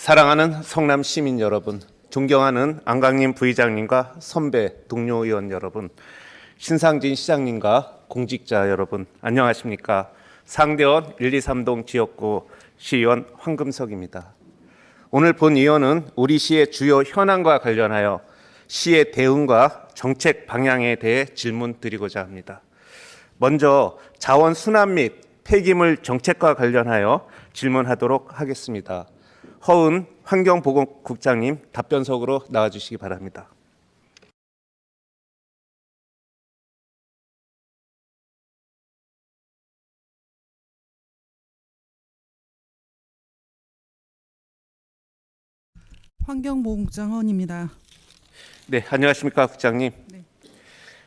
사랑하는 성남 시민 여러분, 존경하는 안강림 부의장님과 선배 동료 의원 여러분, 신상진 시장님과 공직자 여러분, 안녕하십니까? 상대원 1, 2, 3동 지역구 시의원 황금석입니다. 오늘 본 의원은 우리 시의 주요 현안과 관련하여 시의 대응과 정책 방향에 대해 질문 드리고자 합니다. 먼저 자원 순환 및 폐기물 정책과 관련하여 질문하도록 하겠습니다. 허은 환경보건국장님 답변석으로 나와주시기 바랍니다. 환경보건국장 허은입니다. 네, 안녕하십니까 국장님. 네.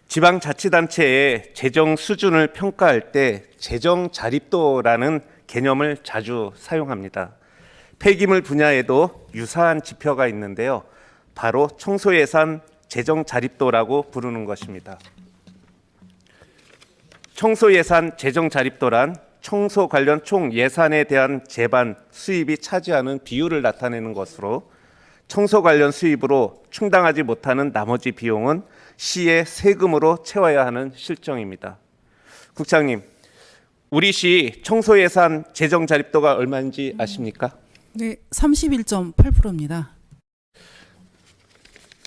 지방자치단체의 재정 수준을 평가할 때 재정 자립도라는 개념을 자주 사용합니다. 폐기물 분야에도 유사한 지표가 있는데요. 바로 청소예산 재정 자립도라고 부르는 것입니다. 청소예산 재정 자립도란 청소 관련 총 예산에 대한 재반 수입이 차지하는 비율을 나타내는 것으로 청소 관련 수입으로 충당하지 못하는 나머지 비용은 시의 세금으로 채워야 하는 실정입니다. 국장님, 우리 시 청소 예산 재정 자립도가 얼마인지 아십니까? 네, 31.8%입니다.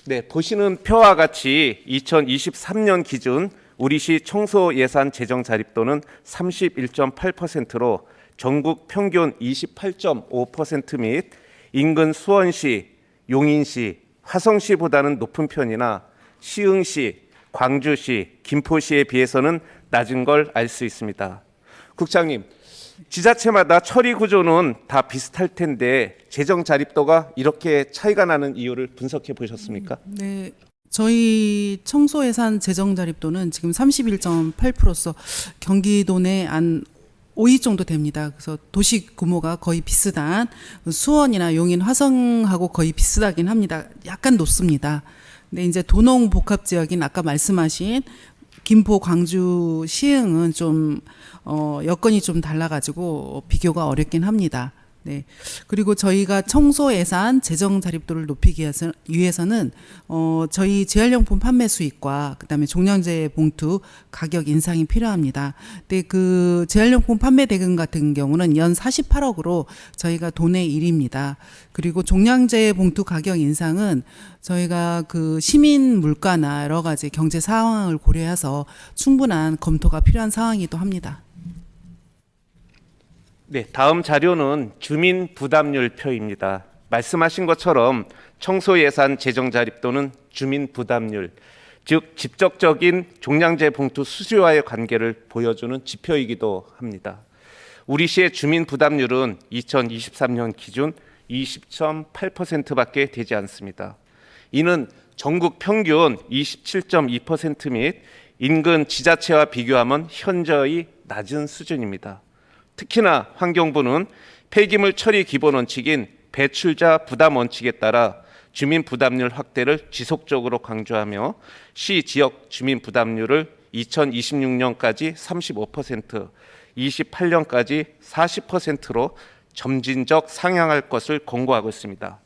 네, 보시는 표와 같이 2023년 기준 우리 시 청소 예산 재정 자립도는 31.8%로 전국 평균 28.5% 및 인근 수원시, 용인시, 화성시보다는 높은 편이나 시흥시, 광주시, 김포시에 비해서는 낮은 걸 알 수 있습니다. 국장님, 지자체마다 처리 구조는 다 비슷할 텐데 재정 자립도가 이렇게 차이가 나는 이유를 분석해 보셨습니까? 네, 저희 청소예산 재정 자립도는 지금 31.8%서 경기도 내 한 5위 정도 됩니다. 그래서 도시 규모가 거의 비슷한 수원이나 용인, 화성하고 거의 비슷하긴 합니다. 약간 높습니다. 근데 이제 도농 복합 지역인 아까 말씀하신 김포, 광주, 시흥은 좀 여건이 좀 달라가지고 비교가 어렵긴 합니다. 네. 그리고 저희가 청소 예산 재정 자립도를 높이기 위해서는 저희 재활용품 판매 수익과 그다음에 종량제 봉투 가격 인상이 필요합니다. 근데 그 재활용품 판매 대금 같은 경우는 연 48억으로 저희가 도내 1위입니다. 그리고 종량제 봉투 가격 인상은 저희가 그 시민 물가나 여러 가지 경제 상황을 고려해서 충분한 검토가 필요한 상황이기도 합니다. 네, 다음 자료는 주민 부담률 표입니다. 말씀하신 것처럼 청소 예산 재정 자립도는 주민 부담률, 즉 직접적인 종량제 봉투 수수와의 관계를 보여주는 지표이기도 합니다. 우리 시의 주민 부담률은 2023년 기준 20.8%밖에 되지 않습니다. 이는 전국 평균 27.2% 및 인근 지자체와 비교하면 현저히 낮은 수준입니다. 특히나 환경부는 폐기물 처리 기본 원칙인 배출자 부담 원칙에 따라 주민 부담률 확대를 지속적으로 강조하며 시 지역 주민 부담률을 2026년까지 35%, 28년까지 40%로 점진적 상향할 것을 권고하고 있습니다.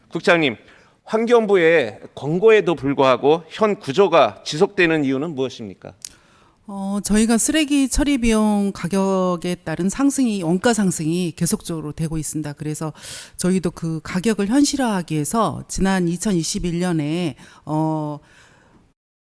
국장님, 환경부의 권고에도 불구하고 현 구조가 지속되는 이유는 무엇입니까? 저희가 쓰레기 처리 비용 가격에 따른 상승이, 원가 상승이 계속적으로 되고 있습니다. 그래서 저희도 그 가격을 현실화하기 위해서 지난 2021년에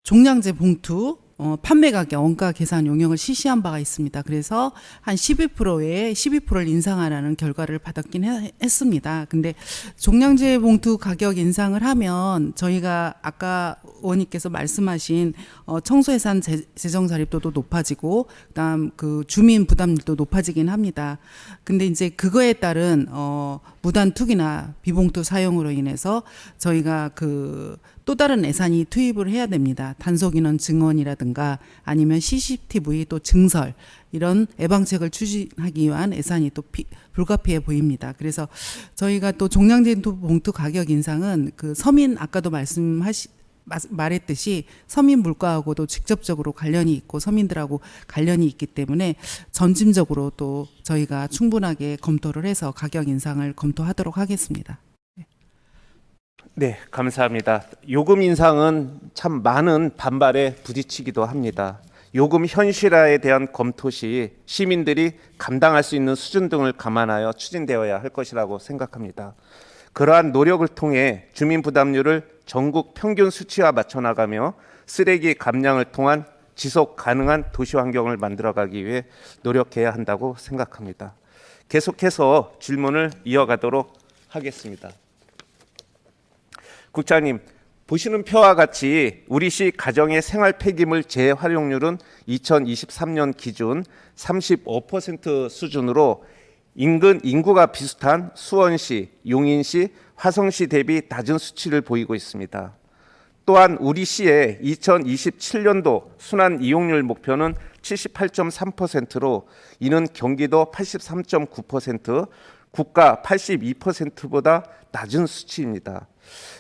종량제 봉투 판매 가격 원가 계산 용역을 실시한 바가 있습니다. 그래서 한 12%를 인상하라는 결과를 받았긴 했습니다. 근데 종량제 봉투 가격 인상을 하면 저희가 아까 의원님께서 말씀하신 청소예산 재정 자립도도 높아지고 그다음 그 주민 부담률도 높아지긴 합니다. 근데 이제 그거에 따른 무단 투기나 비봉투 사용으로 인해서 저희가 그 또 다른 예산이 투입을 해야 됩니다. 단속 인원 증원이라든가 아니면 CCTV 또 증설 이런 예방책을 추진하기 위한 예산이 또 불가피해 보입니다. 그래서 저희가 또 종량제 봉투 가격 인상은 그 서민 아까도 말했듯이 서민 물가하고도 직접적으로 관련이 있고 서민들하고 관련이 있기 때문에 점진적으로 또 저희가 충분하게 검토를 해서 가격 인상을 검토하도록 하겠습니다. 네, 감사합니다. 요금 인상은 참 많은 반발에 부딪히기도 합니다. 요금 현실화에 대한 검토 시 시민들이 감당할 수 있는 수준 등을 감안하여 추진되어야 할 것이라고 생각합니다. 그러한 노력을 통해 주민 부담률을 전국 평균 수치와 맞춰 나가며 쓰레기 감량을 통한 지속 가능한 도시 환경을 만들어가기 위해 노력해야 한다고 생각합니다. 계속해서 질문을 이어가도록 하겠습니다. 국장님, 보시는 표와 같이 우리시 가정의 생활 폐기물 재활용률은 2023년 기준 35% 수준으로 인근 인구가 비슷한 수원시, 용인시, 화성시 대비 낮은 수치를 보이고 있습니다. 또한 우리 시의 2027년도 순환 이용률 목표는 78.3%로 이는 경기도 83.9%, 국가 82%보다 낮은 수치입니다.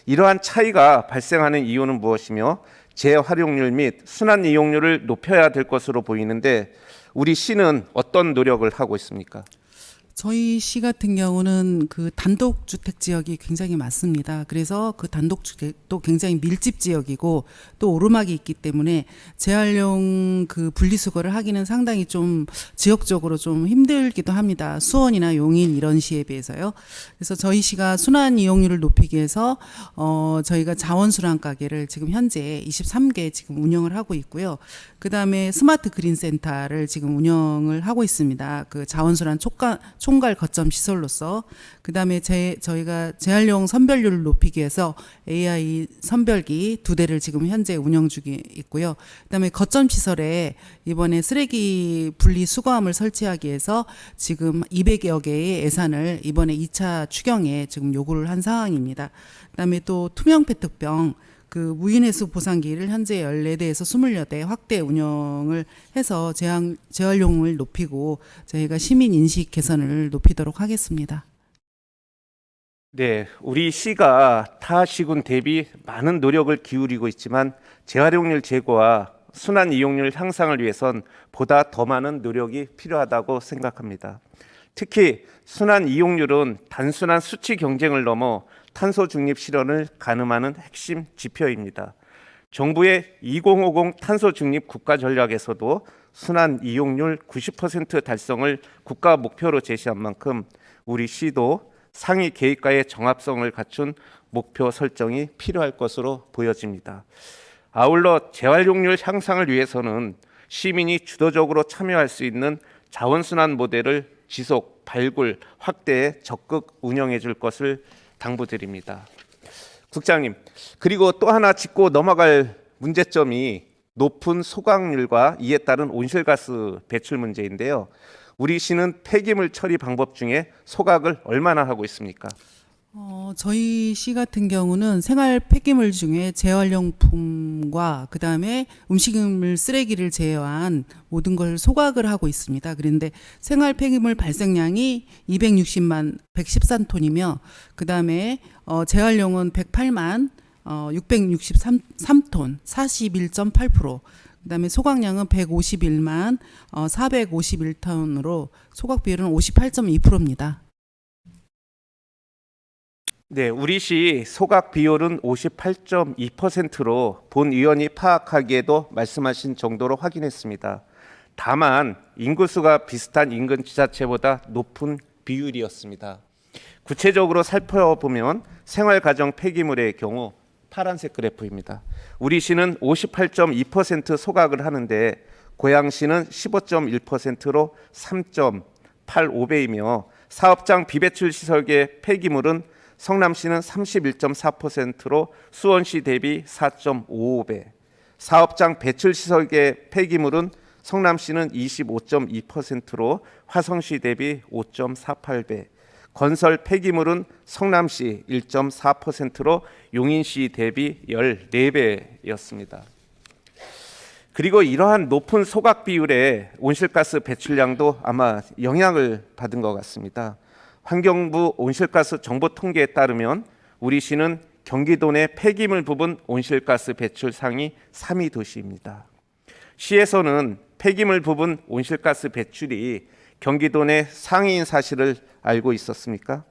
이러한 차이가 발생하는 이유는 무엇이며 재활용률 및 순환 이용률을 높여야 될 것으로 보이는데 우리 시는 어떤 노력을 하고 있습니까? 저희 시 같은 경우는 그 단독주택 지역이 굉장히 많습니다. 그래서 그 단독주택도 굉장히 밀집 지역이고 또 오르막이 있기 때문에 재활용 그 분리수거를 하기는 상당히 좀 지역적으로 좀 힘들기도 합니다. 수원이나 용인 이런 시에 비해서요. 그래서 저희 시가 순환 이용률을 높이기 위해서 저희가 자원순환 가게를 지금 현재 23개 지금 운영을 하고 있고요. 그다음에 스마트 그린 센터를 지금 운영을 하고 있습니다. 그 자원순환 총괄 거점 시설로서 그다음에 저희가 재활용 선별률을 높이기 위해서 AI 선별기 2대를 지금 현재 운영 중에 있고요. 그다음에 거점 시설에 이번에 쓰레기 분리 수거함을 설치하기 위해서 지금 200여 개의 예산을 이번에 2차 추경에 지금 요구를 한 상황입니다. 그다음에 또 투명 페트병 그 무인회수 보상기를 현재 14대에서 28대 확대 운영을 해서 재활용을 높이고 저희가 시민 인식 개선을 높이도록 하겠습니다. 네, 우리 시가 타 시군 대비 많은 노력을 기울이고 있지만 재활용률 제고와 순환 이용률 향상을 위해선 보다 더 많은 노력이 필요하다고 생각합니다. 특히 순환 이용률은 단순한 수치 경쟁을 넘어 탄소 중립 실현을 가늠하는 핵심 지표입니다. 정부의 2050 탄소 중립 국가 전략에서도 순환 이용률 90% 달성을 국가 목표로 제시한 만큼 우리 시도 상위 계획과의 정합성을 갖춘 목표 설정이 필요할 것으로 보여집니다. 아울러 재활용률 향상을 위해서는 시민이 주도적으로 참여할 수 있는 자원순환 모델을 지속, 발굴, 확대해 적극 운영해 줄 것을 당부드립니다. 국장님, 그리고 또 하나 짚고 넘어갈 문제점이 높은 소각률과 이에 따른 온실가스 배출 문제인데요. 우리 시는 폐기물 처리 방법 중에 소각을 얼마나 하고 있습니까? 저희 시 같은 경우는 생활 폐기물 중에 재활용품과 그다음에 음식물 쓰레기를 제외한 모든 걸 소각을 하고 있습니다. 그런데 생활 폐기물 발생량이 260만 113톤이며 그다음에 재활용은 108만 663톤 41.8%. 그다음에 소각량은 151만 451톤으로 소각 비율은 58.2%입니다. 네, 우리 시 소각 비율은 58.2%로 본 의원이 파악하기에도 말씀하신 정도로 확인했습니다. 다만 인구수가 비슷한 인근 지자체보다 높은 비율이었습니다. 구체적으로 살펴보면 생활가정 폐기물의 경우 파란색 그래프입니다. 우리 시는 58.2% 소각을 하는데 고양시는 15.1%로 3.85배이며 사업장 비배출 시설계 폐기물은 성남시는 31.4%로 수원시 대비 4.55배, 사업장 배출 시설계 폐기물은 성남시는 25.2%로 화성시 대비 5.48배, 건설 폐기물은 성남시 1.4%로 용인시 대비 14배였습니다. 그리고 이러한 높은 소각 비율에 온실가스 배출량도 아마 영향을 받은 것 같습니다. 환경부 온실가스 정보 통계에 따르면 우리 시는 경기도 내 폐기물 부분 온실가스 배출 상위 3위 도시입니다. 시에서는 폐기물 부분 온실가스 배출이 경기도 내 상위인 사실을 알고 있었습니까?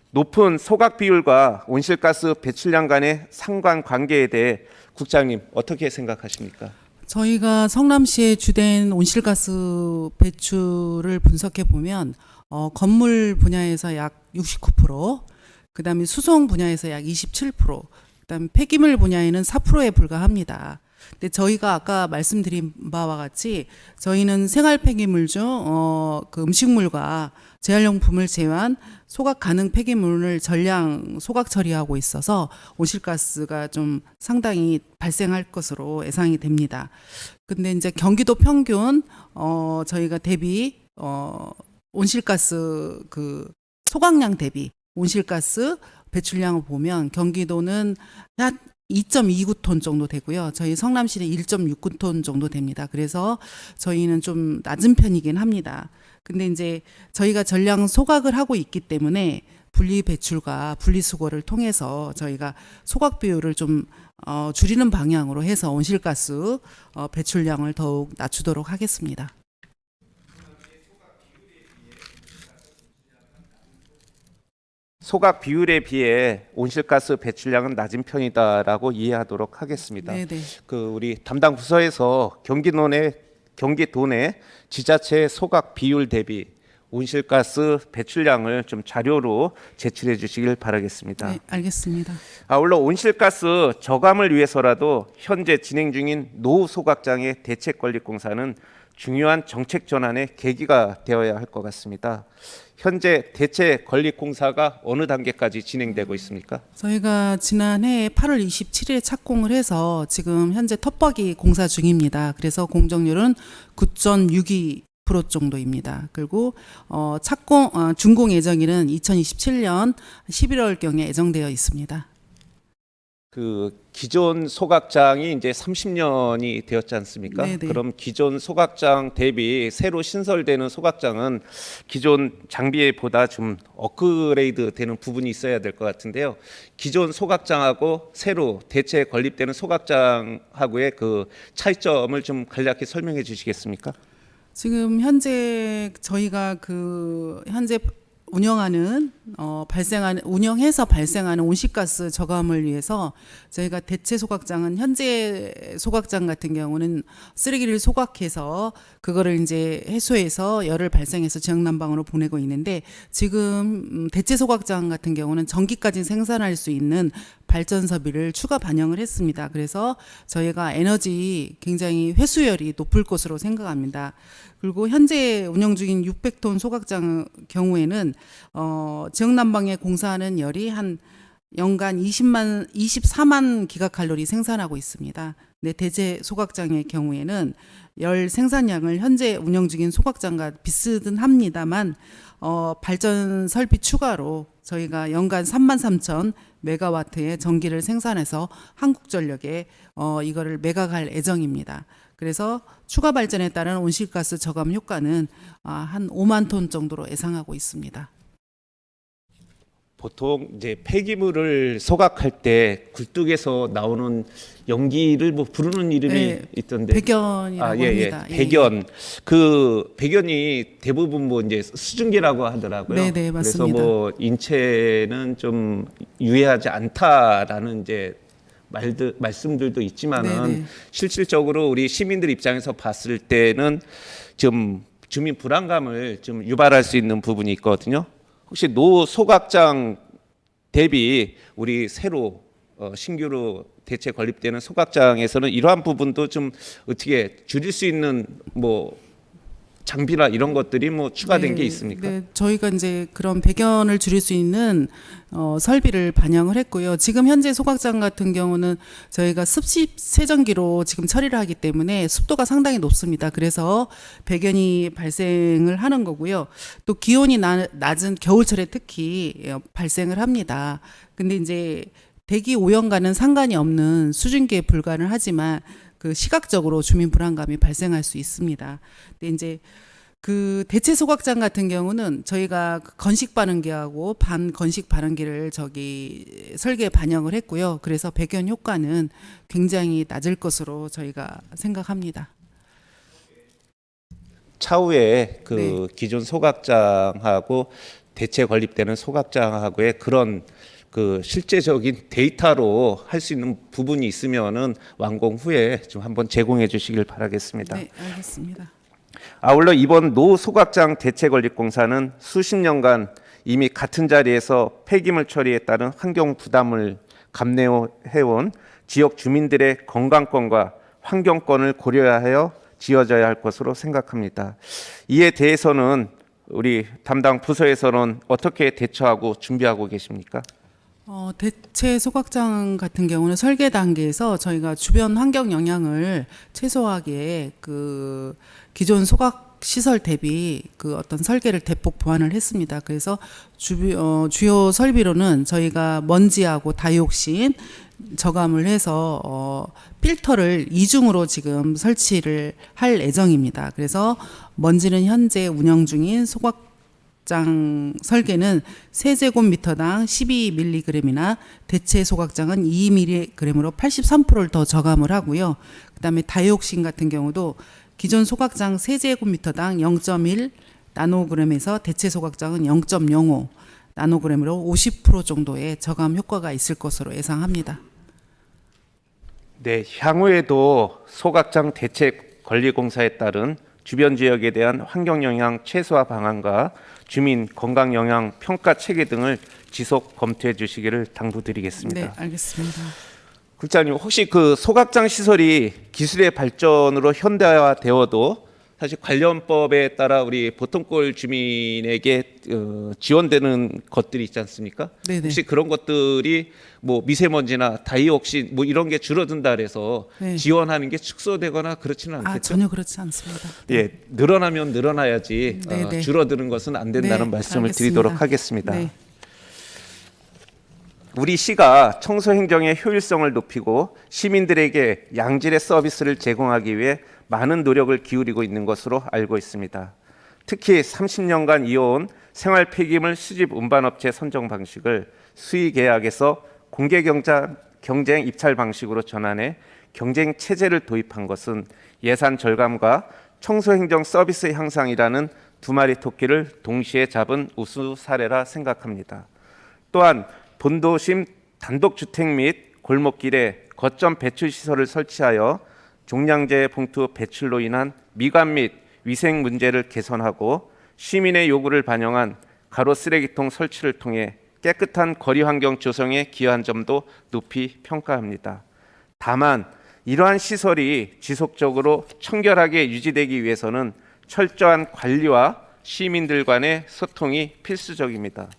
높은 소각 비율과 온실가스 배출량 간의 상관관계에 대해 국장님 어떻게 생각하십니까? 저희가 성남시의 주된 온실가스 배출을 분석해 보면 건물 분야에서 약 69%, 그다음에 수송 분야에서 약 27%, 그다음에 폐기물 분야에는 4%에 불과합니다. 근데 저희가 아까 말씀드린 바와 같이 저희는 생활 폐기물 중 그 음식물과 재활용품을 제외한 소각 가능 폐기물을 전량 소각 처리하고 있어서 온실가스가 좀 상당히 발생할 것으로 예상이 됩니다. 근데 이제 경기도 평균 저희가 대비 온실가스 그 소각량 대비 온실가스 배출량을 보면 경기도는 한 2.29톤 정도 되고요. 저희 성남시는 1.69톤 정도 됩니다. 그래서 저희는 좀 낮은 편이긴 합니다. 근데 이제 저희가 전량 소각을 하고 있기 때문에 분리 배출과 분리 수거를 통해서 저희가 소각 비율을 좀 줄이는 방향으로 해서 온실가스 배출량을 더욱 낮추도록 하겠습니다. 소각 비율에 비해 온실가스 배출량은 낮은 편이다라고 이해하도록 하겠습니다. 네네. 우리 담당 부서에서 경기도 내 지자체 소각 비율 대비 온실가스 배출량을 좀 자료로 제출해 주시길 바라겠습니다. 네, 알겠습니다. 아울러 온실가스 저감을 위해서라도 현재 진행 중인 노후 소각장의 대책 건립 공사는 중요한 정책 전환의 계기가 되어야 할 것 같습니다. 현재 대책 건립 공사가 어느 단계까지 진행되고 있습니까? 저희가 지난해 8월 27일에 착공을 해서 지금 현재 텃벅이 공사 중입니다. 그래서 공정률은 9.62% 정도입니다. 그리고 준공 예정일은 2027년 11월경에 예정되어 있습니다. 기존 소각장이 이제 30년이 되었지 않습니까? 네네. 그럼 기존 소각장 대비 새로 신설되는 소각장은 기존 장비보다 좀 업그레이드 되는 부분이 있어야 될 것 같은데요. 기존 소각장하고 새로 대체 건립되는 소각장하고의 그 차이점을 좀 간략히 설명해 주시겠습니까? 지금 현재 저희가 현재 운영해서 발생하는 온실가스 저감을 위해서 저희가 대체 소각장은 현재 소각장 같은 경우는 쓰레기를 소각해서 그거를 이제 해소해서 열을 발생해서 지역 난방으로 보내고 있는데 지금 대체 소각장 같은 경우는 전기까지 생산할 수 있는 발전섭비를 추가 반영을 했습니다. 그래서 저희가 에너지 굉장히 회수열이 높을 것으로 생각합니다. 그리고 현재 운영 중인 600톤 소각장 경우에는 지역 난방에 공사하는 열이 한 연간 24만 기가칼로리 생산하고 있습니다. 네, 대체 소각장의 경우에는 열 생산량을 현재 운영 중인 소각장과 비슷은 합니다만 발전 설비 추가로 저희가 연간 33,000 메가와트의 전기를 생산해서 한국전력에 이거를 매각할 예정입니다. 그래서 추가 발전에 따른 온실가스 저감 효과는 한 5만 톤 정도로 예상하고 있습니다. 보통 이제 폐기물을 소각할 때 굴뚝에서 나오는 연기를 뭐 부르는 이름이 네, 있던데. 백연이라고 합니다. 예. 백연. 그 백연이 대부분 뭐 이제 수증기라고 하더라고요. 네, 맞습니다. 그래서 뭐 인체는 좀 유해하지 않다라는 이제 말씀들도 있지만은 네네. 실질적으로 우리 시민들 입장에서 봤을 때는 좀 주민 불안감을 좀 유발할 수 있는 부분이 있거든요. 혹시 노 소각장 대비 우리 새로 신규로 대체 건립되는 소각장에서는 이러한 부분도 좀 어떻게 줄일 수 있는 뭐 장비나 이런 것들이 뭐 추가된 게 있습니까? 네, 저희가 이제 그런 배견을 줄일 수 있는 설비를 반영을 했고요. 지금 현재 소각장 같은 경우는 저희가 습식 세정기로 지금 처리를 하기 때문에 습도가 상당히 높습니다. 그래서 배견이 발생을 하는 거고요. 또 기온이 낮은 겨울철에 특히 발생을 합니다. 근데 이제 대기 오염과는 상관이 없는 수증기에 불과는 하지만 그 시각적으로 주민 불안감이 발생할 수 있습니다. 근데 이제 그 대체 소각장 같은 경우는 저희가 그 건식 발음기하고 반건식 발음기를 저기 설계에 반영을 했고요. 그래서 배견 효과는 굉장히 낮을 것으로 저희가 생각합니다. 차후에 그 네. 기존 소각장하고 대체 건립되는 소각장하고의 그런 그 실제적인 데이터로 할 수 있는 부분이 있으면은 완공 후에 좀 한번 제공해 주시길 바라겠습니다. 네, 알겠습니다. 아울러 이번 노 소각장 대체 건립 공사는 수십 년간 이미 같은 자리에서 폐기물 처리에 따른 환경 부담을 감내해온 지역 주민들의 건강권과 환경권을 고려하여 지어져야 할 것으로 생각합니다. 이에 대해서는 우리 담당 부서에서는 어떻게 대처하고 준비하고 계십니까? 대체 소각장 같은 경우는 설계 단계에서 저희가 주변 환경 영향을 최소화하기에 그 기존 소각 시설 대비 그 어떤 설계를 대폭 보완을 했습니다. 그래서 주요 설비로는 저희가 먼지하고 다이옥신 저감을 해서 필터를 이중으로 지금 설치를 할 예정입니다. 그래서 먼지는 현재 운영 중인 소각장 설계는 세제곱미터당 12mg이나 대체 소각장은 2mg으로 83%를 더 저감을 하고요. 그다음에 다이옥신 같은 경우도 기존 소각장 세제곱미터당 0.1 나노그램에서 대체 소각장은 0.05 나노그램으로 50% 정도의 저감 효과가 있을 것으로 예상합니다. 네, 향후에도 소각장 대체 건립 공사에 따른 주변 지역에 대한 환경 영향 최소화 방안과 주민 건강 영향 평가 체계 등을 지속 검토해 주시기를 당부드리겠습니다. 네, 알겠습니다. 국장님, 혹시 그 소각장 시설이 기술의 발전으로 현대화되어도 사실 관련법에 따라 우리 보통골 주민에게 지원되는 것들이 있지 않습니까? 네네. 혹시 그런 것들이 뭐 미세먼지나 다이옥신 뭐 이런 게 줄어든다 그래서 네. 지원하는 게 축소되거나 그렇지는 않겠죠? 전혀 그렇지 않습니다. 예, 늘어나면 늘어나야지 네네. 줄어드는 것은 안 된다는 네, 말씀을 알겠습니다. 드리도록 하겠습니다. 네. 우리 시가 청소 행정의 효율성을 높이고 시민들에게 양질의 서비스를 제공하기 위해 많은 노력을 기울이고 있는 것으로 알고 있습니다. 특히 30년간 이어온 생활 폐기물 수집 운반업체 선정 방식을 수의 계약에서 공개 경쟁 입찰 방식으로 전환해 경쟁 체제를 도입한 것은 예산 절감과 청소 행정 서비스 향상이라는 두 마리 토끼를 동시에 잡은 우수 사례라 생각합니다. 또한 본도심 단독주택 및 골목길에 거점 배출 시설을 설치하여 종량제 봉투 배출로 인한 미관 및 위생 문제를 개선하고 시민의 요구를 반영한 가로 쓰레기통 설치를 통해 깨끗한 거리 환경 조성에 기여한 점도 높이 평가합니다. 다만 이러한 시설이 지속적으로 청결하게 유지되기 위해서는 철저한 관리와 시민들 간의 소통이 필수적입니다.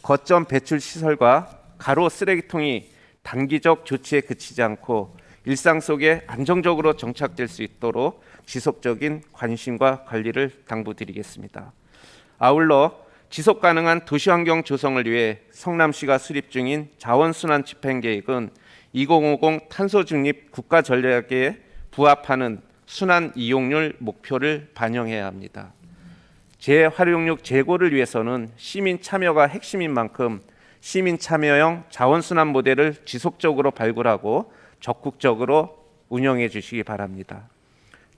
거점 배출 시설과 가로 쓰레기통이 단기적 조치에 그치지 않고 일상 속에 안정적으로 정착될 수 있도록 지속적인 관심과 관리를 당부드리겠습니다. 아울러 지속 가능한 도시환경 조성을 위해 성남시가 수립 중인 자원순환 집행계획은 2050 탄소 중립 국가 전략에 부합하는 순환 이용률 목표를 반영해야 합니다. 재활용률 제고를 위해서는 시민 참여가 핵심인 만큼 시민 참여형 자원순환 모델을 지속적으로 발굴하고 적극적으로 운영해 주시기 바랍니다.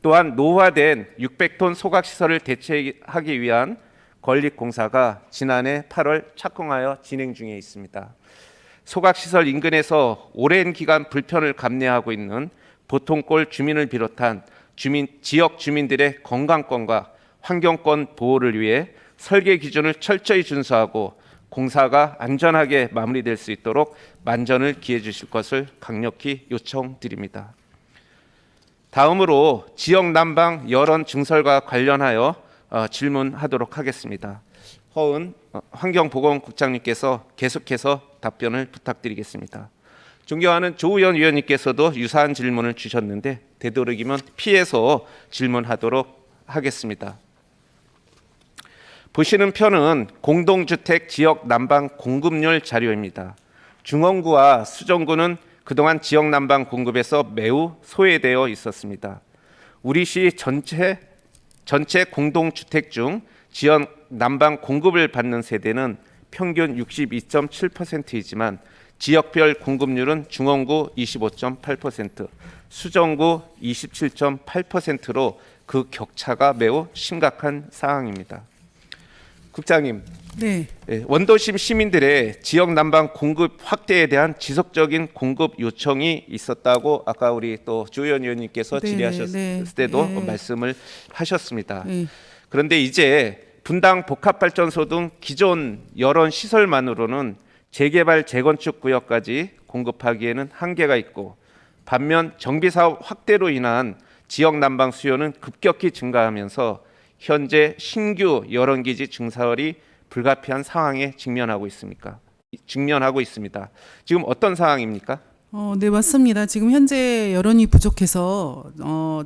또한 노후화된 600톤 소각시설을 대체하기 위한 건립공사가 지난해 8월 착공하여 진행 중에 있습니다. 소각시설 인근에서 오랜 기간 불편을 감내하고 있는 보통골 주민을 비롯한 지역 주민들의 건강권과 환경권 보호를 위해 설계 기준을 철저히 준수하고 공사가 안전하게 마무리될 수 있도록 만전을 기해 주실 것을 강력히 요청드립니다. 다음으로 지역 난방 열원 증설과 관련하여 질문하도록 하겠습니다. 허은 환경보건국장님께서 계속해서 답변을 부탁드리겠습니다. 존경하는 조우현 위원님께서도 유사한 질문을 주셨는데 되도록이면 피해서 질문하도록 하겠습니다. 보시는 편은 공동주택 지역 난방 공급률 자료입니다. 중원구와 수정구는 그동안 지역 난방 공급에서 매우 소외되어 있었습니다. 우리 시 전체 전체 공동주택 중 지역 난방 공급을 받는 세대는 평균 62.7%이지만 지역별 공급률은 중원구 25.8%, 수정구 27.8%로 그 격차가 매우 심각한 상황입니다. 국장님, 네. 원도심 시민들의 지역 난방 공급 확대에 대한 지속적인 공급 요청이 있었다고 아까 우리 또 조의원 의원님께서 네, 질의하셨을 네, 때도 네. 말씀을 하셨습니다. 네. 그런데 이제 분당 복합발전소 등 기존 여러 시설만으로는 재개발 재건축 구역까지 공급하기에는 한계가 있고, 반면 정비사업 확대로 인한 지역 난방 수요는 급격히 증가하면서 현재 신규 열원기지 증설이 불가피한 상황에 직면하고 있습니다. 지금 어떤 상황입니까? 네, 맞습니다. 지금 현재 여론이 부족해서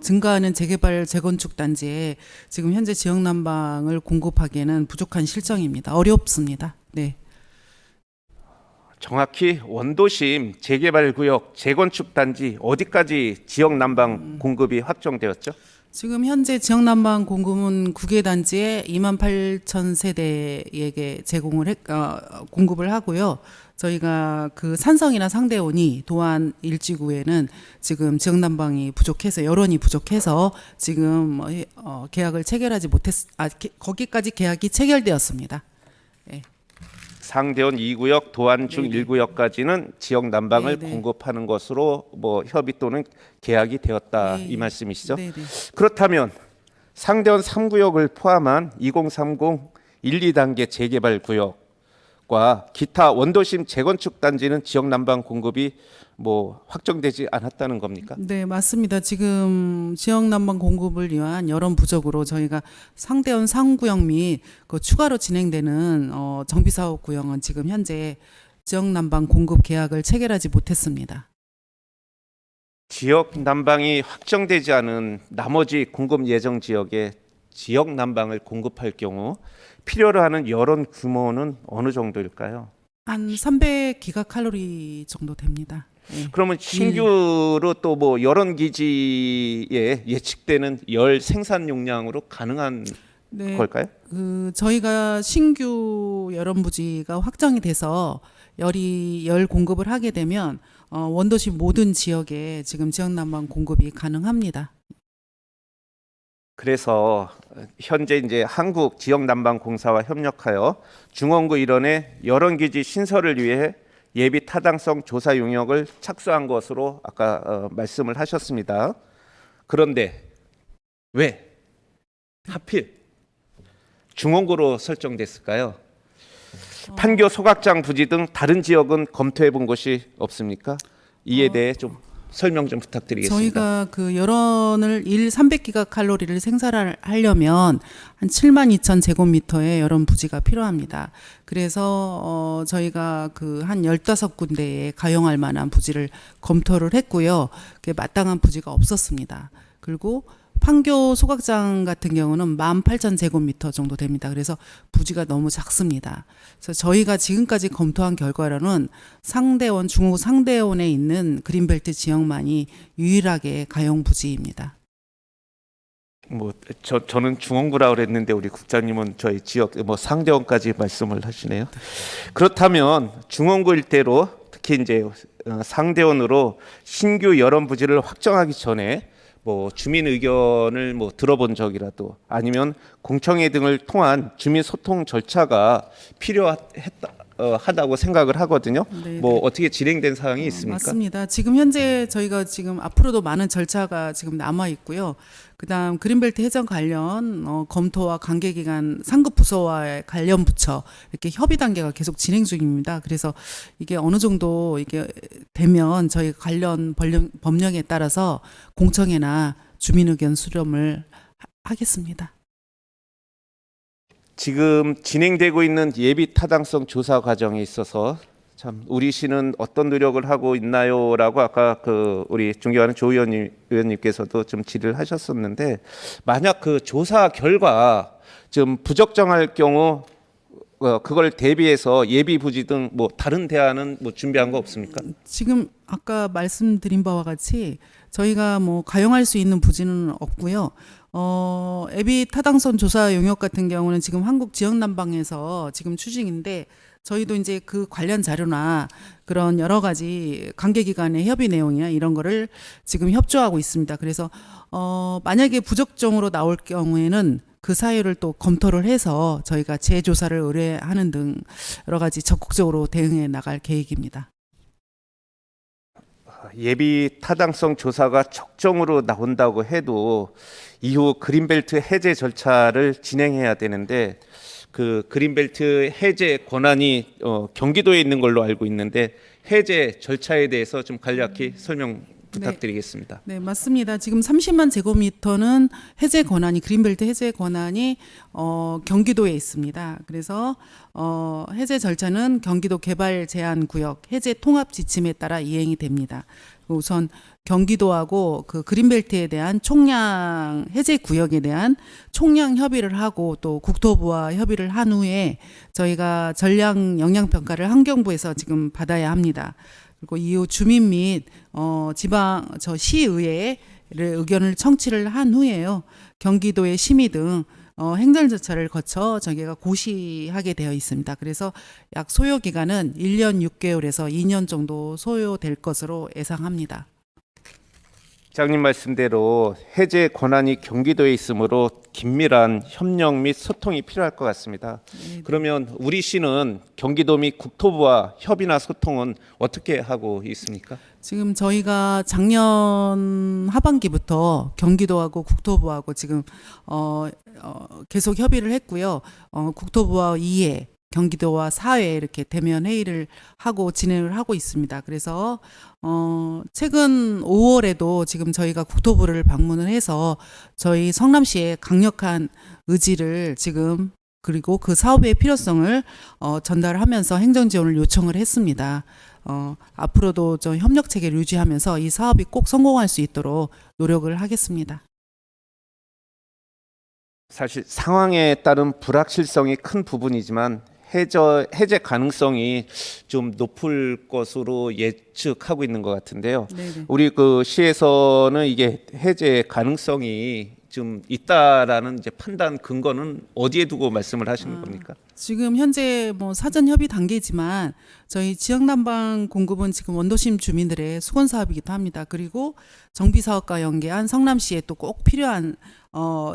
증가하는 재개발 재건축 단지에 지금 현재 지역 난방을 공급하기에는 부족한 실정입니다. 어렵습니다. 네. 정확히 원도심 재개발 구역 재건축 단지 어디까지 지역 난방 공급이 확정되었죠? 지금 현재 지역 난방 공급은 9개 단지에 28,000세대에게 공급을 하고요. 저희가 그 산성이나 상대원이 도안 일지구에는 지금 지역 난방이 부족해서 여론이 부족해서 지금 계약을 체결하지 거기까지 계약이 체결되었습니다. 네. 상대원 2구역, 도안 중 네네. 1구역까지는 지역 난방을 네네. 공급하는 것으로 협의 또는 계약이 되었다, 네. 이 말씀이시죠? 네네. 그렇다면 상대원 3구역을 포함한 2030 1, 2단계 재개발 구역과 기타 원도심 재건축 단지는 지역 난방 공급이 확정되지 않았다는 겁니까? 네, 맞습니다. 지금 지역 난방 공급을 위한 여론 부족으로 저희가 상대원 상구역 및 그 추가로 진행되는 정비 사업 구역은 지금 현재 지역 난방 공급 계약을 체결하지 못했습니다. 지역 난방이 확정되지 않은 나머지 공급 예정 지역에 지역 난방을 공급할 경우 필요로 하는 여론 규모는 어느 정도일까요? 한 300기가칼로리 정도 됩니다. 네. 그러면 신규로 또 여론 기지에 예측되는 열 생산 용량으로 가능한 네, 걸까요? 저희가 신규 여론 부지가 확정이 돼서 열 공급을 하게 되면 원도시 모든 지역에 지금 지역 난방 공급이 가능합니다. 그래서 현재 이제 한국 지역 난방 공사와 협력하여 중원구 일원의 여론 기지 신설을 위해 예비 타당성 조사 용역을 착수한 것으로 아까 말씀을 하셨습니다. 그런데 왜 하필 중원구로 설정됐을까요? 판교 소각장 부지 등 다른 지역은 검토해 본 것이 없습니까? 이에 대해 좀 설명 좀 부탁드리겠습니다. 저희가 그 여론을 300기가칼로리를 생산하려면 한 72,000 제곱미터의 여론 부지가 필요합니다. 그래서 저희가 그 한 15군데에 가용할 만한 부지를 검토를 했고요. 그게 마땅한 부지가 없었습니다. 그리고 판교 소각장 같은 경우는 18,000 제곱미터 정도 됩니다. 그래서 부지가 너무 작습니다. 그래서 저희가 지금까지 검토한 결과로는 중국 상대원에 있는 그린벨트 지역만이 유일하게 가용 부지입니다. 저는 중원구라 그랬는데 우리 국장님은 저희 지역 상대원까지 말씀을 하시네요. 그렇다면 중원구 일대로 특히 이제 상대원으로 신규 여론 부지를 확정하기 전에 주민 의견을 들어본 적이라도 아니면 공청회 등을 통한 주민 소통 절차가 필요하다고 생각을 하거든요. 네, 어떻게 진행된 사항이 있습니까? 맞습니다. 지금 현재 저희가 지금 앞으로도 많은 절차가 지금 남아 있고요. 그다음 그린벨트 해전 관련 검토와 관계기관 상급 부서와의 관련 부처 이렇게 협의 단계가 계속 진행 중입니다. 그래서 이게 어느 정도 이게 되면 저희 관련 법령에 따라서 공청회나 주민 의견 수렴을 하겠습니다. 지금 진행되고 있는 예비 타당성 조사 과정에 있어서 참 우리 시는 어떤 노력을 하고 있나요라고 아까 우리 존경하는 조 의원님께서도 좀 질의를 하셨었는데, 만약 그 조사 결과 좀 부적정할 경우 그걸 대비해서 예비 부지 등 뭐 다른 대안은 뭐 준비한 거 없습니까? 지금 아까 말씀드린 바와 같이 저희가 뭐 가용할 수 있는 부지는 없고요. 애비 타당성 조사 용역 같은 경우는 지금 한국 지역난방에서 지금 추진인데 저희도 이제 그 관련 자료나 그런 여러 가지 관계기관의 협의 내용이나 이런 거를 지금 협조하고 있습니다. 그래서 만약에 부적정으로 나올 경우에는 그 사유를 또 검토를 해서 저희가 재조사를 의뢰하는 등 여러 가지 적극적으로 대응해 나갈 계획입니다. 예비 타당성 조사가 적정으로 나온다고 해도 이후 그린벨트 해제 절차를 진행해야 되는데 그 그린벨트 해제 권한이 경기도에 있는 걸로 알고 있는데 해제 절차에 대해서 좀 간략히 설명 부탁드리겠습니다. 네, 맞습니다. 지금 30만 제곱미터는 해제 권한이 그린벨트 해제 권한이 경기도에 있습니다. 그래서 해제 절차는 경기도 개발 제한 구역 해제 통합 지침에 따라 이행이 됩니다. 우선 경기도하고 그 그린벨트에 대한 총량 해제 구역에 대한 총량 협의를 하고 또 국토부와 협의를 한 후에 저희가 전량 영향 평가를 환경부에서 지금 받아야 합니다. 그리고 이후 주민 및 지방 시의회의 의견을 청취를 한 후에요. 경기도의 심의 등 행정 절차를 거쳐 저희가 고시하게 되어 있습니다. 그래서 약 소요 기간은 1년 6개월에서 2년 정도 소요될 것으로 예상합니다. 장님 말씀대로 해제 권한이 경기도에 있으므로 긴밀한 협력 및 소통이 필요할 것 같습니다. 그러면 우리 시는 경기도 및 국토부와 협의나 소통은 어떻게 하고 있습니까? 지금 저희가 작년 하반기부터 경기도하고 국토부하고 지금 계속 협의를 했고요. 국토부와 2회, 경기도와 4회 이렇게 대면 회의를 하고 진행을 하고 있습니다. 그래서 최근 5월에도 지금 저희가 국토부를 방문을 해서 저희 성남시의 강력한 의지를 지금 그리고 그 사업의 필요성을 전달하면서 행정 지원을 요청을 했습니다. 앞으로도 저 협력 체계를 유지하면서 이 사업이 꼭 성공할 수 있도록 노력을 하겠습니다. 사실 상황에 따른 불확실성이 큰 부분이지만 해제 가능성이 좀 높을 것으로 예측하고 있는 것 같은데요. 네네. 우리 그 시에서는 이게 해제 가능성이 좀 있다라는 이제 판단 근거는 어디에 두고 말씀을 하시는 겁니까? 지금 현재 뭐 사전 협의 단계지만 저희 지역 난방 공급은 지금 원도심 주민들의 수건 사업이기도 합니다. 그리고 정비 사업과 연계한 성남시에 또 꼭 필요한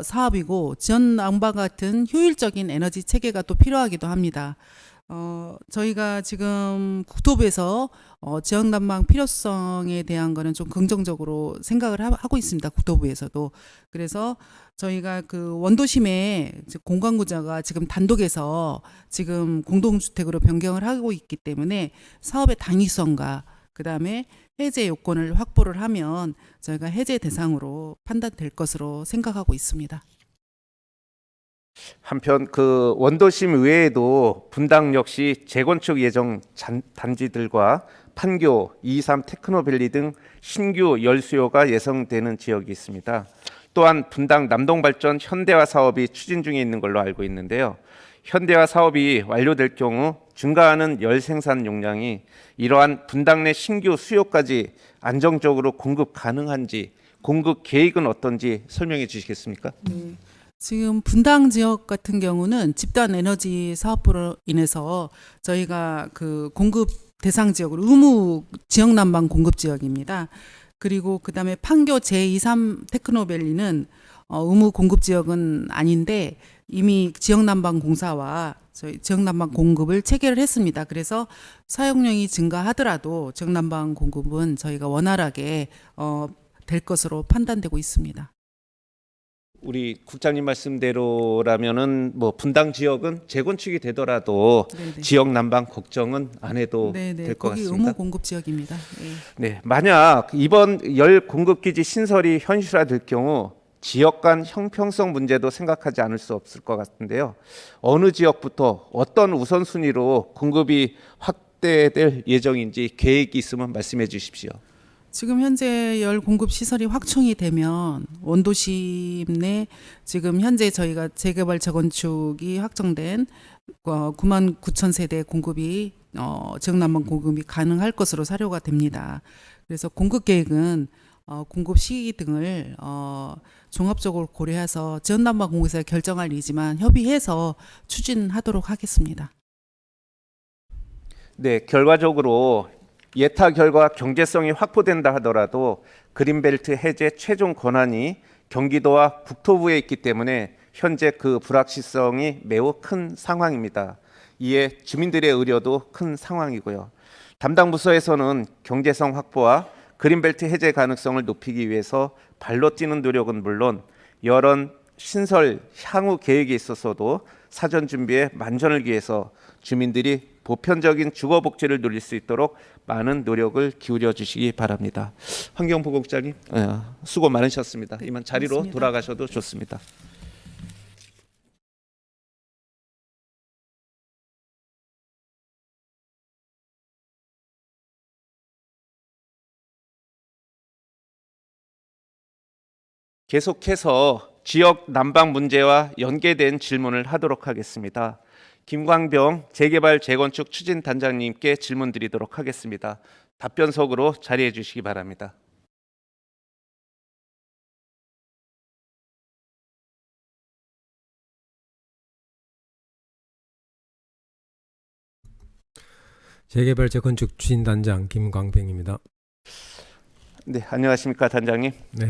사업이고 지역 난방 같은 효율적인 에너지 체계가 또 필요하기도 합니다. 저희가 지금 국토부에서 지역 난방 필요성에 대한 거는 좀 긍정적으로 생각을 하고 있습니다. 국토부에서도. 그래서 저희가 그 원도심의 공간구조가 지금 단독에서 지금 공동주택으로 변경을 하고 있기 때문에 사업의 당위성과 그다음에 해제 요건을 확보를 하면 저희가 해제 대상으로 판단될 것으로 생각하고 있습니다. 한편 그 원도심 외에도 분당 역시 재건축 예정 단지들과 판교, 23 테크노밸리 등 신규 열수요가 예상되는 지역이 있습니다. 또한 분당 남동발전 현대화 사업이 추진 중에 있는 걸로 알고 있는데요. 현대화 사업이 완료될 경우 증가하는 열 생산 용량이 이러한 분당 내 신규 수요까지 안정적으로 공급 가능한지 공급 계획은 어떤지 설명해 주시겠습니까? 지금 분당 지역 같은 경우는 집단 에너지 사업으로 인해서 저희가 그 공급 대상 지역으로 의무 지역 난방 공급 지역입니다. 그리고 그다음에 판교 제23 테크노밸리는 의무 공급 지역은 아닌데 이미 지역 난방 공사와 저희 지역 난방 공급을 체계를 했습니다. 그래서 사용량이 증가하더라도 지역 난방 공급은 저희가 원활하게 될 것으로 판단되고 있습니다. 우리 국장님 말씀대로라면은 뭐 분당 지역은 재건축이 되더라도 네네. 지역 난방 걱정은 안 해도 네네. 될 것 거기 같습니다. 의무 공급 지역입니다. 네. 네, 만약 이번 열 공급 기지 신설이 현실화될 경우 지역 간 형평성 문제도 생각하지 않을 수 없을 것 같은데요. 어느 지역부터 어떤 우선순위로 공급이 확대될 예정인지 계획이 있으면 말씀해 주십시오. 지금 현재 열 공급 시설이 확충이 되면 원도심 내 지금 현재 저희가 재개발 재건축이 확정된 9만 9천 세대 공급이 지역 난방 공급이 가능할 것으로 사료가 됩니다. 그래서 공급 계획은 공급 시기 등을 종합적으로 고려해서 지역 난방 공급사가 결정할 일이지만 협의해서 추진하도록 하겠습니다. 네, 결과적으로 예타 결과 경제성이 확보된다 하더라도 그린벨트 해제 최종 권한이 경기도와 국토부에 있기 때문에 현재 그 불확실성이 매우 큰 상황입니다. 이에 주민들의 우려도 큰 상황이고요. 담당 부서에서는 경제성 확보와 그린벨트 해제 가능성을 높이기 위해서 발로 뛰는 노력은 물론 여러 신설 향후 계획에 있어서도 사전 준비에 만전을 기해서 주민들이 보편적인 주거 복지를 누릴 수 있도록 많은 노력을 기울여 주시기 바랍니다. 환경보건국장님 수고 많으셨습니다. 이만 자리로 고맙습니다. 돌아가셔도 좋습니다. 계속해서 지역 난방 문제와 연계된 질문을 하도록 하겠습니다. 김광병 재개발 재건축 추진단장님께 질문 드리도록 하겠습니다. 답변석으로 자리해 주시기 바랍니다. 재개발 재건축 추진단장 김광병입니다. 네, 안녕하십니까 단장님. 네,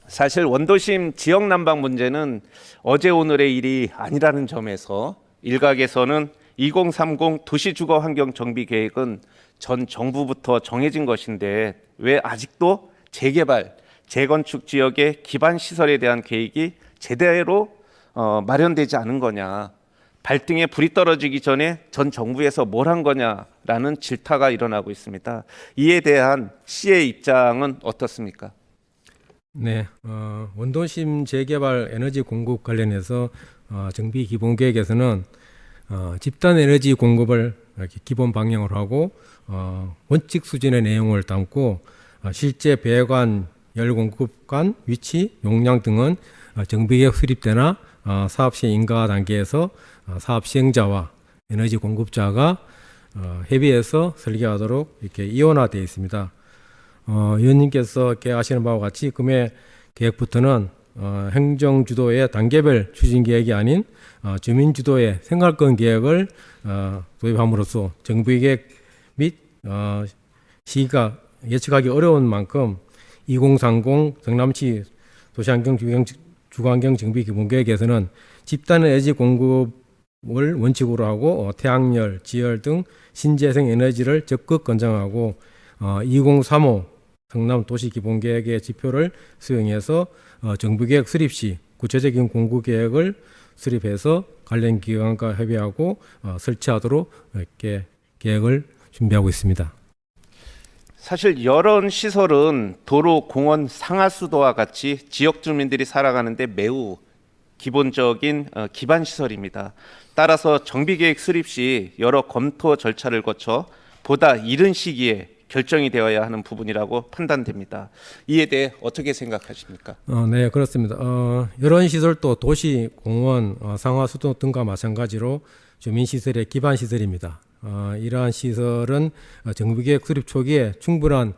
사실 원도심 지역 난방 문제는 어제 오늘의 일이 아니라는 점에서 일각에서는 2030 도시주거 환경 정비 계획은 전 정부부터 정해진 것인데 왜 아직도 재개발, 재건축 지역의 기반 시설에 대한 계획이 제대로 마련되지 않은 거냐, 발등에 불이 떨어지기 전에 전 정부에서 뭘 한 거냐라는 질타가 일어나고 있습니다. 이에 대한 시의 입장은 어떻습니까? 네, 원도심 재개발 에너지 공급 관련해서 정비 기본 계획에서는 집단 에너지 공급을 이렇게 기본 방향으로 하고 원칙 수준의 내용을 담고 실제 배관, 열 공급관 위치, 용량 등은 정비계획 수립되나 사업 시행 인가 단계에서 사업 시행자와 에너지 공급자가 협의해서 설계하도록 이렇게 이원화되어 있습니다. 위원님께서 이렇게 아시는 바와 같이 금해 계획부터는 행정 주도의 단계별 추진 계획이 아닌 주민 주도의 생활권 계획을 도입함으로써 정비 계획 및 시기가 예측하기 어려운 만큼 2030 성남시 도시환경 주거환경 정비 기본 계획에서는 집단 에너지 공급을 원칙으로 하고 태양열, 지열 등 신재생 에너지를 적극 권장하고 2035 성남 도시기본계획의 지표를 수행해서 정부계획 수립 시 구체적인 공급계획을 수립해서 관련 기관과 협의하고 설치하도록 이렇게 계획을 준비하고 있습니다. 사실 여러 시설은 도로, 공원, 상하수도와 같이 지역 주민들이 살아가는데 매우 기본적인 기반 시설입니다. 따라서 정비계획 수립 시 여러 검토 절차를 거쳐 보다 이른 시기에 결정이 되어야 하는 부분이라고 판단됩니다. 이에 대해 어떻게 생각하십니까? 네, 그렇습니다. 이런 시설도 도시, 공원, 상하수도 등과 마찬가지로 주민시설의 기반 시설입니다. 이러한 시설은 정비계획 수립 초기에 충분한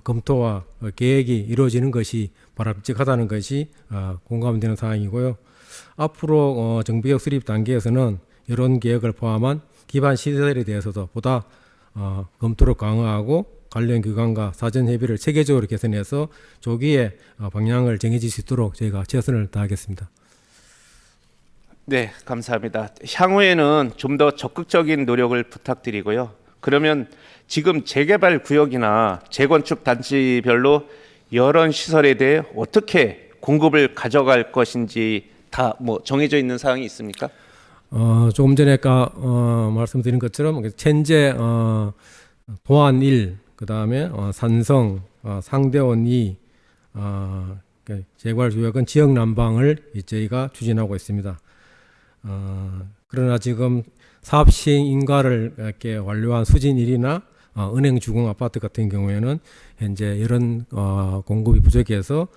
검토와 계획이 이루어지는 것이 바람직하다는 것이 공감되는 사항이고요. 앞으로 정비계획 수립 단계에서는 이런 계획을 포함한 기반 시설에 대해서도 보다 검토를 강화하고 관련 기관과 사전 협의를 체계적으로 개선해서 조기에 방향을 정해질 수 있도록 저희가 최선을 다하겠습니다. 네, 감사합니다. 향후에는 좀 더 적극적인 노력을 부탁드리고요. 그러면 지금 재개발 구역이나 재건축 단지별로 여러 시설에 대해 어떻게 공급을 가져갈 것인지 다 정해져 있는 사항이 있습니까? 조금 전에 말씀드린 것처럼 현재 도안 1, 그 다음에 산성, 상대원 2, 재개발 구역은 지역 난방을 저희가 추진하고 있습니다. 그러나 지금 사업 시행 인가를 이렇게 완료한 수진 1이나 은행 주공 아파트 같은 경우에는 현재 이런 공급이 부족해서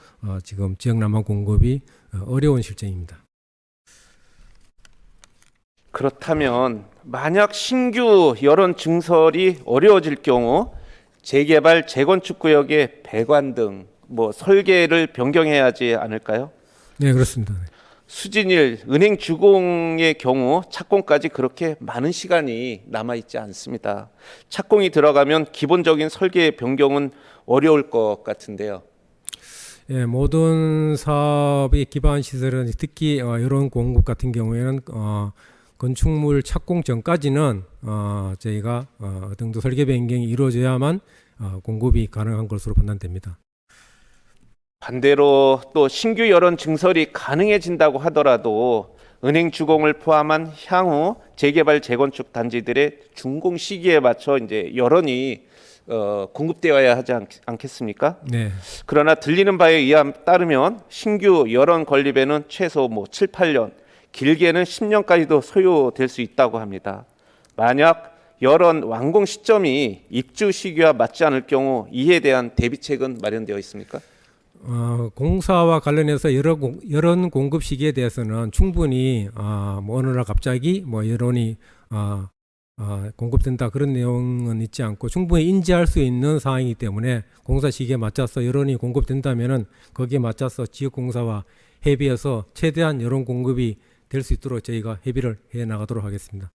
지금 지역 난방 공급이 어려운 실정입니다. 그렇다면 만약 신규 여론 증설이 어려워질 경우 재개발 재건축 구역의 배관 등 뭐 설계를 변경해야 하지 않을까요? 네, 그렇습니다. 수진일 은행 주공의 경우 착공까지 그렇게 많은 시간이 남아 있지 않습니다. 착공이 들어가면 기본적인 설계 변경은 어려울 것 같은데요. 예, 모든 사업의 기반 시설은 특히 이런 공급 같은 경우에는 건축물 착공 전까지는 저희가 어느 정도 설계 변경이 이루어져야만 공급이 가능한 것으로 판단됩니다. 반대로 또 신규 여론 증설이 가능해진다고 하더라도 은행 주공을 포함한 향후 재개발 재건축 단지들의 준공 시기에 맞춰 이제 여론이 공급되어야 하지 않겠습니까? 네, 그러나 들리는 바에 따르면 신규 여론 건립에는 최소 뭐 7, 8년, 길게는 10년까지도 소요될 수 있다고 합니다. 만약 여론 완공 시점이 입주 시기와 맞지 않을 경우 이에 대한 대비책은 마련되어 있습니까? 공사와 관련해서 여론 공급 시기에 대해서는 충분히 뭐 어느 날 갑자기 뭐 여론이 공급된다 그런 내용은 있지 않고 충분히 인지할 수 있는 사항이기 때문에 공사 시기에 맞춰서 여론이 공급된다면은 거기에 맞춰서 지역 공사와 협의해서 최대한 여론 공급이 될 수 있도록 저희가 협의를 해 나가도록 하겠습니다.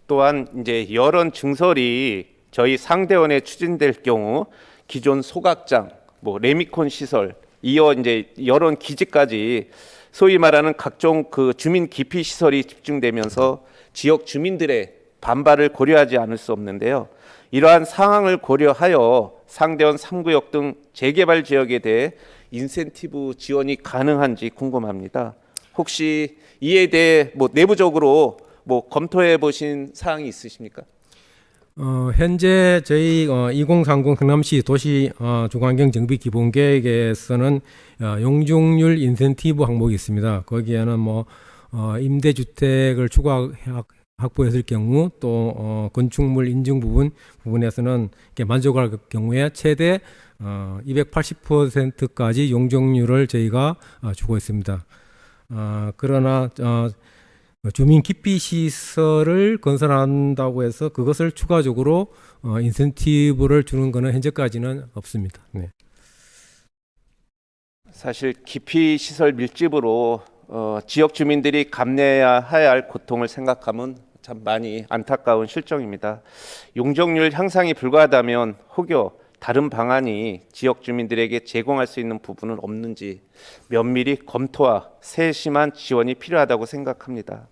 또한 이제 여론 증설이 저희 상대원에 추진될 경우 기존 소각장, 뭐 레미콘 시설, 이어 이제 여론 기지까지 소위 말하는 각종 그 주민 기피 시설이 집중되면서 지역 주민들의 반발을 고려하지 않을 수 없는데요. 이러한 상황을 고려하여 상대원 3구역 등 재개발 지역에 대해 인센티브 지원이 가능한지 궁금합니다. 혹시 이에 대해 뭐 내부적으로 뭐 검토해 보신 사항이 있으십니까? 현재 저희 2030 성남시 도시 주거환경 정비 기본 계획에서는 용적률 인센티브 항목이 있습니다. 거기에는 뭐 임대주택을 추가 확보했을 경우 또 건축물 인증 부분에서는 이렇게 만족할 경우에 최대 280%까지 용적률을 저희가 주고 있습니다. 그러나 주민 기피 시설을 건설한다고 해서 그것을 추가적으로 인센티브를 주는 것은 현재까지는 없습니다. 네. 사실 기피 시설 밀집으로 지역 주민들이 감내해야 할 고통을 생각하면 참 많이 안타까운 실정입니다. 용적률 향상이 불가하다면 혹여 다른 방안이 지역 주민들에게 제공할 수 있는 부분은 없는지 면밀히 검토와 세심한 지원이 필요하다고 생각합니다.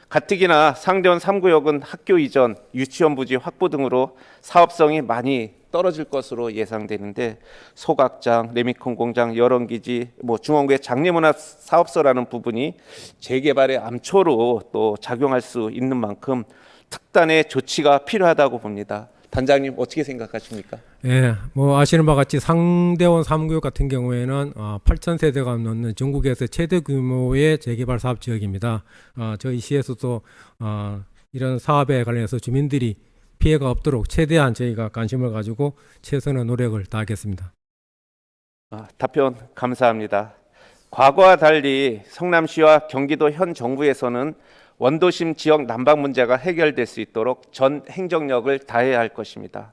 가뜩이나 상대원 3구역은 학교 이전, 유치원 부지 확보 등으로 사업성이 많이 떨어질 것으로 예상되는데 소각장, 레미콘 공장, 여론기지, 뭐 중원구의 장례문화 사업소라는 부분이 재개발의 암초로 또 작용할 수 있는 만큼 특단의 조치가 필요하다고 봅니다. 단장님 어떻게 생각하십니까? 예, 뭐 아시는 바와 같이 상대원 3구역 같은 경우에는 8,000세대가 넘는 전국에서 최대 규모의 재개발 사업 지역입니다. 저희 시에서도 이런 사업에 관련해서 주민들이 피해가 없도록 최대한 저희가 관심을 가지고 최선의 노력을 다하겠습니다. 답변 감사합니다. 과거와 달리 성남시와 경기도 현 정부에서는 원도심 지역 난방 문제가 해결될 수 있도록 전 행정력을 다해야 할 것입니다.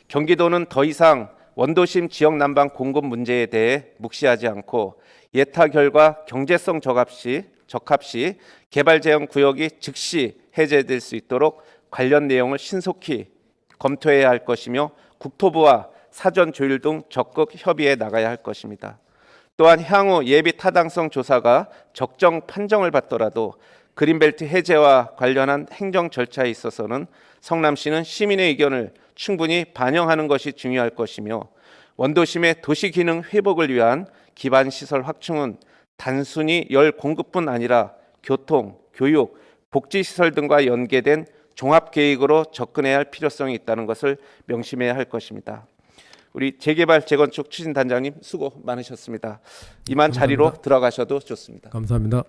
경기도는 더 이상 원도심 지역 난방 공급 문제에 대해 묵시하지 않고 예타 결과 경제성 적합시 개발 제한 구역이 즉시 해제될 수 있도록 관련 내용을 신속히 검토해야 할 것이며 국토부와 사전 조율 등 적극 협의해 나가야 할 것입니다. 또한 향후 예비 타당성 조사가 적정 판정을 받더라도 그린벨트 해제와 관련한 행정 절차에 있어서는 성남시는 시민의 의견을 충분히 반영하는 것이 중요할 것이며 원도심의 도시 기능 회복을 위한 기반 시설 확충은 단순히 열 공급뿐 아니라 교통, 교육, 복지 시설 등과 연계된 종합 계획으로 접근해야 할 필요성이 있다는 것을 명심해야 할 것입니다. 우리 재개발 재건축 추진단장님 수고 많으셨습니다. 이만 감사합니다. 자리로 들어가셔도 좋습니다. 감사합니다.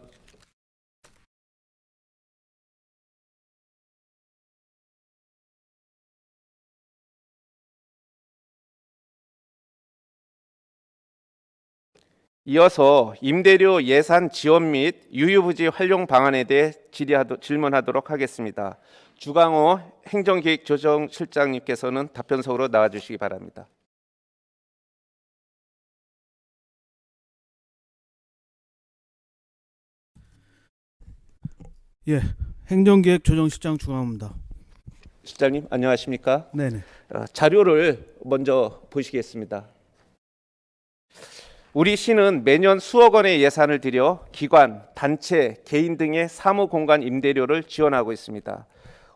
이어서 임대료 예산 지원 및 유유부지 활용 방안에 대해 질문하도록 하겠습니다. 주강호 행정기획조정실장님께서는 답변석으로 나와주시기 바랍니다. 예, 행정기획조정실장 주강호입니다. 실장님 안녕하십니까? 네네. 자료를 먼저 보시겠습니다. 우리 시는 매년 수억 원의 예산을 들여 기관, 단체, 개인 등의 사무공간 임대료를 지원하고 있습니다.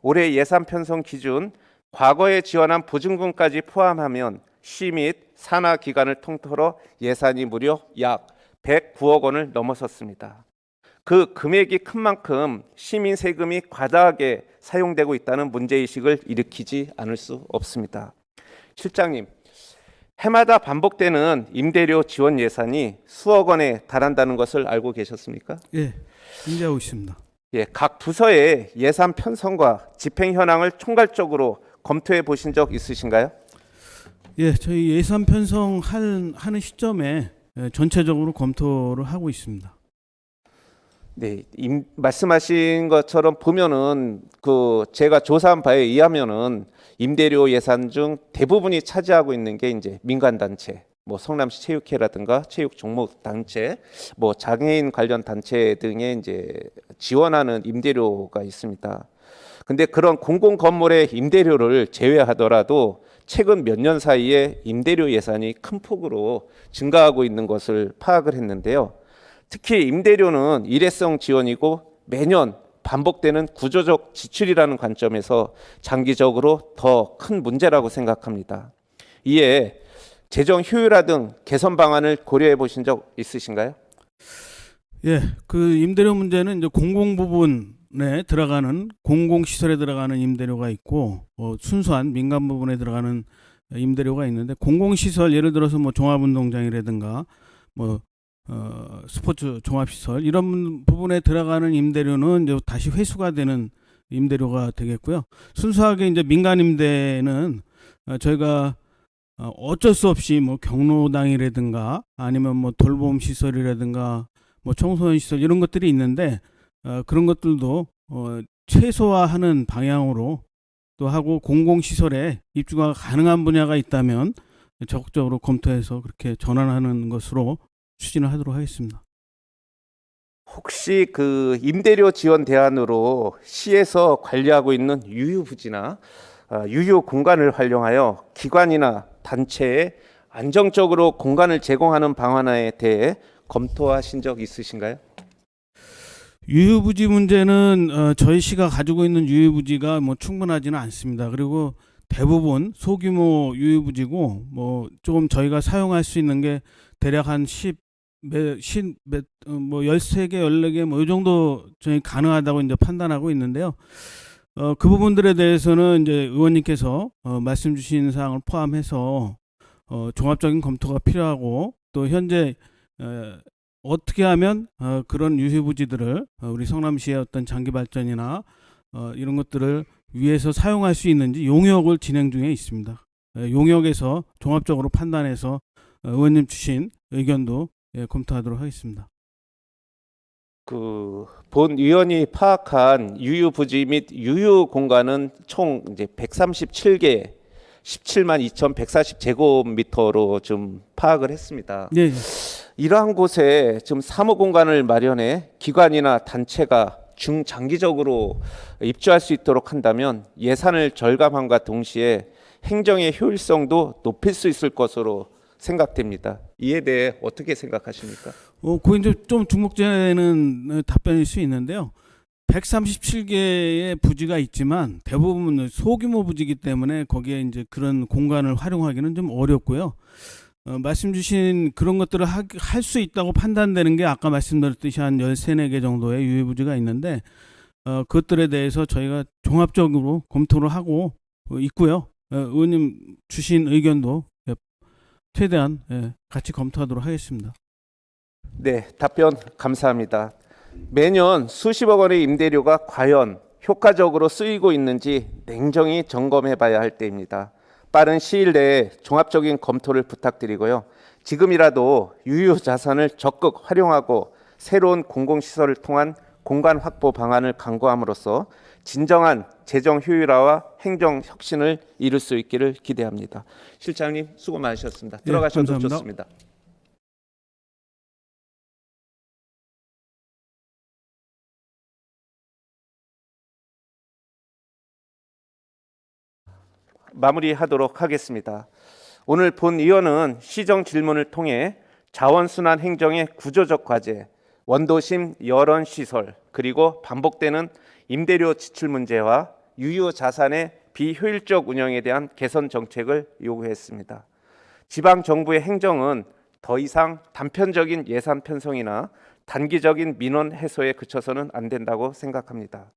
올해 예산 편성 기준 과거에 지원한 보증금까지 포함하면 시 및 산하 기관을 통틀어 예산이 무려 약 109억 원을 넘어섰습니다. 그 금액이 큰 만큼 시민 세금이 과다하게 사용되고 있다는 문제의식을 일으키지 않을 수 없습니다. 실장님, 해마다 반복되는 임대료 지원 예산이 수억 원에 달한다는 것을 알고 계셨습니까? 예, 인지하고 있습니다. 예, 각 부서의 예산 편성과 집행 현황을 총괄적으로 검토해 보신 적 있으신가요? 예, 저희 예산 편성하는 시점에 전체적으로 검토를 하고 있습니다. 네, 말씀하신 것처럼 보면은 제가 조사한 바에 의하면은 임대료 예산 중 대부분이 차지하고 있는 게 이제 민간 단체, 뭐 성남시 체육회라든가 체육 종목 단체, 뭐 장애인 관련 단체 등의 이제 지원하는 임대료가 있습니다. 근데 그런 공공 건물의 임대료를 제외하더라도 최근 몇 년 사이에 임대료 예산이 큰 폭으로 증가하고 있는 것을 파악을 했는데요. 특히 임대료는 일회성 지원이고 매년 반복되는 구조적 지출이라는 관점에서 장기적으로 더 큰 문제라고 생각합니다. 이에 재정 효율화 등 개선 방안을 고려해 보신 적 있으신가요? 예, 그 임대료 문제는 이제 공공 부분에 들어가는 공공 시설에 들어가는 임대료가 있고 순수한 민간 부분에 들어가는 임대료가 있는데 공공 시설 예를 들어서 뭐 종합운동장이라든가 뭐 스포츠 종합시설 이런 부분에 들어가는 임대료는 이제 다시 회수가 되는 임대료가 되겠고요. 순수하게 이제 민간 임대는 저희가 어쩔 수 없이 뭐 경로당이라든가 아니면 뭐 돌봄 시설이라든가 뭐 청소년 시설 이런 것들이 있는데 그런 것들도 최소화하는 방향으로 또 하고 공공 시설에 입주가 가능한 분야가 있다면 적극적으로 검토해서 그렇게 전환하는 것으로 추진을 하도록 하겠습니다. 혹시 그 임대료 지원 대안으로 시에서 관리하고 있는 유유부지나 유유 공간을 활용하여 기관이나 단체에 안정적으로 공간을 제공하는 방안에 대해 검토하신 적 있으신가요? 유유부지 문제는 저희 시가 가지고 있는 유유부지가 뭐 충분하지는 않습니다. 그리고 대부분 소규모 유유부지고 뭐 조금 저희가 사용할 수 있는 게 대략 한 13개, 14개 뭐 이 정도 저희 가능하다고 이제 판단하고 있는데요. 그 부분들에 대해서는 이제 의원님께서 말씀 주신 사항을 포함해서 종합적인 검토가 필요하고 또 현재 어떻게 하면 그런 유휴부지들을 우리 성남시의 어떤 장기 발전이나 이런 것들을 위해서 사용할 수 있는지 용역을 진행 중에 있습니다. 용역에서 종합적으로 판단해서 의원님 주신 의견도 검토하도록 하겠습니다. 본 의원이 파악한 유유부지 및 유유 공간은 총 이제 137개, 17만 2,140제곱미터로 좀 파악을 했습니다. 네. 이러한 곳에 지금 사무 공간을 마련해 기관이나 단체가 중장기적으로 입주할 수 있도록 한다면 예산을 절감함과 동시에 행정의 효율성도 높일 수 있을 것으로 생각됩니다. 이에 대해 어떻게 생각하십니까? 그 이제 좀 중복되는 답변일 수 있는데요. 137개의 부지가 있지만 대부분 소규모 부지이기 때문에 거기에 이제 그런 공간을 활용하기는 좀 어렵고요. 말씀 주신 그런 것들을 할 수 있다고 판단되는 게 아까 말씀드렸듯이 한 13, 14개 정도의 유해부지가 있는데 그것들에 대해서 저희가 종합적으로 검토를 하고 있고요. 의원님 주신 의견도 최대한 같이 검토하도록 하겠습니다. 네, 답변 감사합니다. 매년 수십억 원의 임대료가 과연 효과적으로 쓰이고 있는지 냉정히 점검해 봐야 할 때입니다. 빠른 시일 내에 종합적인 검토를 부탁드리고요. 지금이라도 유효 자산을 적극 활용하고 새로운 공공시설을 통한 공간 확보 방안을 강구함으로써 진정한 재정 효율화와 행정 혁신을 이룰 수 있기를 기대합니다. 실장님 수고 많으셨습니다. 들어가셔도 감사합니다. 좋습니다. 마무리하도록 하겠습니다. 오늘 본의원은 시정 질문을 통해 자원순환 행정의 구조적 과제, 원도심 열원 시설, 그리고 반복되는 임대료 지출 문제와 유효 자산의 비효율적 운영에 대한 개선 정책을 요구했습니다. 지방 정부의 행정은 더 이상 단편적인 예산 편성이나 단기적인 민원 해소에 그쳐서는 안 된다고 생각합니다.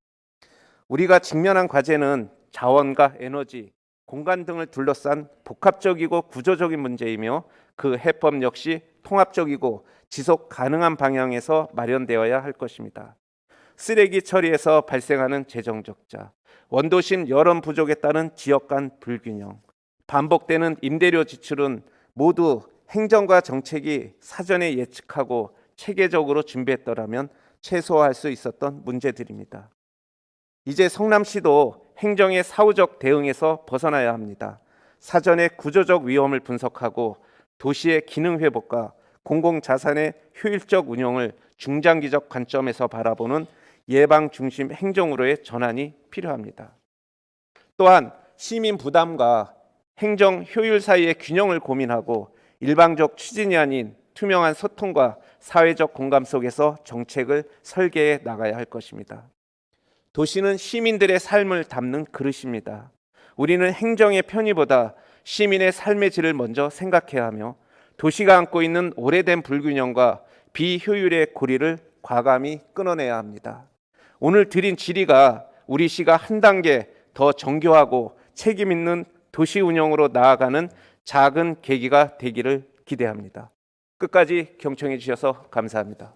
우리가 직면한 과제는 자원과 에너지, 공간 등을 둘러싼 복합적이고 구조적인 문제이며 그 해법 역시 통합적이고 지속 가능한 방향에서 마련되어야 할 것입니다. 쓰레기 처리에서 발생하는 재정 적자, 원도심 열원 부족에 따른 지역 간 불균형, 반복되는 임대료 지출은 모두 행정과 정책이 사전에 예측하고 체계적으로 준비했더라면 최소화할 수 있었던 문제들입니다. 이제 성남시도 행정의 사후적 대응에서 벗어나야 합니다. 사전에 구조적 위험을 분석하고 도시의 기능 회복과 공공자산의 효율적 운영을 중장기적 관점에서 바라보는 예방 중심 행정으로의 전환이 필요합니다. 또한 시민 부담과 행정 효율 사이의 균형을 고민하고 일방적 추진이 아닌 투명한 소통과 사회적 공감 속에서 정책을 설계해 나가야 할 것입니다. 도시는 시민들의 삶을 담는 그릇입니다. 우리는 행정의 편의보다 시민의 삶의 질을 먼저 생각해야 하며 도시가 안고 있는 오래된 불균형과 비효율의 고리를 과감히 끊어내야 합니다. 오늘 드린 질의가 우리 시가 한 단계 더 정교하고 책임 있는 도시 운영으로 나아가는 작은 계기가 되기를 기대합니다. 끝까지 경청해 주셔서 감사합니다.